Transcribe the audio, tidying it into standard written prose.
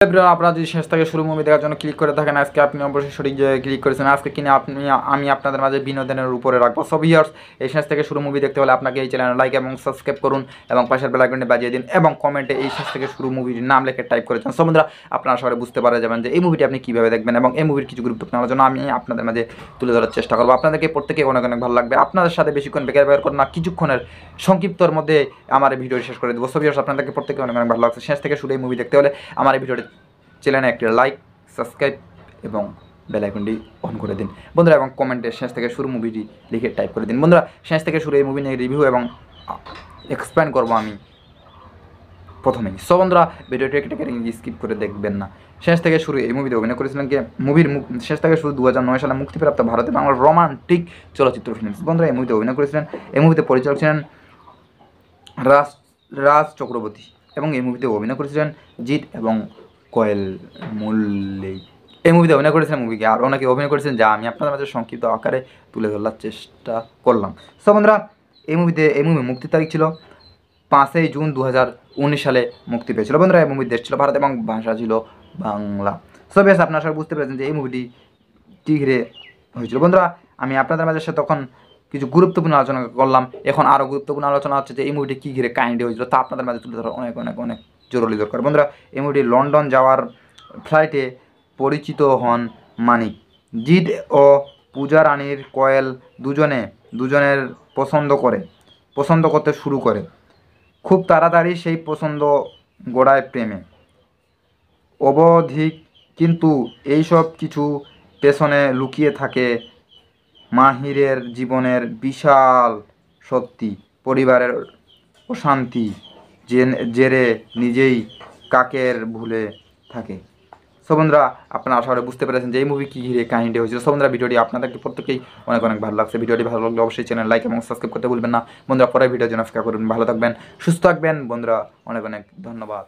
আপনারা যদি শেষ থেকে শুরু মুভি দেখার জন্য ক্লিক করে থাকেন, আজকে আপনি অবশ্যই সঠিক জায়গায় ক্লিক করেছেন। আজকে কিনে আমি আপনাদের মাঝে বিনোদনের উপরে রাখবো। সো ভিউয়ার্স, এই শেষ থেকে শুরু মুভি দেখতে হলে আপনাকে এই চ্যানেল লাইক এবং সাবস্ক্রাইব করুন এবং পাশের বেল আইকনটি বাজিয়ে দিন এবং কমেন্টে এই শেষ থেকে শুরু মুভির নাম লিখে টাইপ করেছেন। সো বন্ধুরা, আপনারা সবাই বুঝতে পারা যাবেন যে এই মুভিটি আপনি কীভাবে দেখবেন এবং এই মুভির কিছু গুরুত্বপূর্ণ আলোচনা আমি আপনাদের মাঝে তুলে ধরার চেষ্টা করবো। আপনাদেরকে প্রত্যেকে অনেক অনেক ভালো লাগবে। আপনাদের সাথে বেশিক্ষণ বের করুন না, কিছুক্ষণের সংক্ষিপ্তর মধ্যে আমার এই ভিডিও শেষ করে দেবো। সো ভিউয়ার্স, আপনাদেরকে প্রত্যেকে অনেক অনেক ভালো লাগছে। শেষ থেকে শুরু এই মুভি দেখতে হলে আমার এই ভিডিওটি চ্যানেলে একটি লাইক, সাবস্ক্রাইব এবং বেল আইকনটি অন করে দিন বন্ধুরা, এবং কমেন্টে শেষ থেকে শুরু মুভিটি লিখে টাইপ করে দিন বন্ধুরা। শেষ থেকে শুরু এই মুভি নিয়ে রিভিউ এবং এক্সপ্লেন করবো আমি প্রথমেই। সো বন্ধুরা, ভিডিওটি একটা স্কিপ করে দেখবেন না। শেষ থেকে শুরু এই মুভিতে অভিনয় করেছিলেন কি মুভির শেষ থেকে শুরু 2009 সালে মুক্তিপ্রাপ্ত ভারতে বাংলার রোমান্টিক চলচ্চিত্র ফিল্মস। বন্ধুরা, এই মুভিতে অভিনয় করেছিলেন, এই মুভিতে পরিচালক ছিলেন রাজ চক্রবর্তী এবং এই মুভিতে অভিনয় করেছিলেন জিৎ এবং কোয়েল মুল্লেই। এই মুভিতে অভিনয় করেছিলেন, মুভিকে আরও অনেকে অভিনয় করেছেন, যা আমি আপনাদের মাঝে সংক্ষিপ্ত আকারে তুলে ধরার চেষ্টা করলাম। সো বন্ধুরা, এই মুভি মুক্তির তারিখ ছিল 5 জুন 2019 সালে মুক্তি পেয়েছিল। বন্ধুরা, এই মুভির দেশ ছিল ভারত এবং ভাষা ছিল বাংলা। সো বেশ, আপনারা সবাই বুঝতে পেরেছেন যে এই মুভিটি কী ঘিরে হয়েছিল। বন্ধুরা, আমি আপনাদের মাঝে সাথে তখন কিছু গুরুত্বপূর্ণ আলোচনা করলাম, এখন আরও গুরুত্বপূর্ণ আলোচনা হচ্ছে যে এই মুভিটি কী ঘিরে কাহিনী হয়েছিল তা আপনাদের মাঝে তুলে ধরা অনেক অনেক অনেক জরুরি দরকার। বন্ধুরা, এই মুভিটি লন্ডন যাওয়ার ফ্লাইটে পরিচিত হন মানিক। জিৎ ও পূজা রানীর কোয়েল দুজনের পছন্দ করতে শুরু করে। খুব তাড়াতাড়ি সেই পছন্দ গোড়ায় প্রেমে অবধিক, কিন্তু এইসব কিছু পেছনে লুকিয়ে থাকে মাহিরের জীবনের বিশাল সত্যি, পরিবারের অশান্তি, জেরে নিজেই কাকের ভুলে থাকে। সো বন্ধুরা, আপনারা সবাই বুঝতে পেরেছেন যে এই মুভি কী ঘিরে কাহিনীটি হয়েছিল। সো বন্ধুরা, ভিডিওটি আপনাদেরকে প্রত্যেকেই অনেক অনেক ভালো লাগছে। ভিডিওটি ভালো লাগলে অবশ্যই চ্যানেল লাইক এবং সাবস্ক্রাইব করতে ভুলবেন না বন্ধুরা। পরে ভিডিওর জন্য অপেক্ষা করুন। ভালো থাকবেন, সুস্থ থাকবেন বন্ধুরা। অনেক অনেক ধন্যবাদ।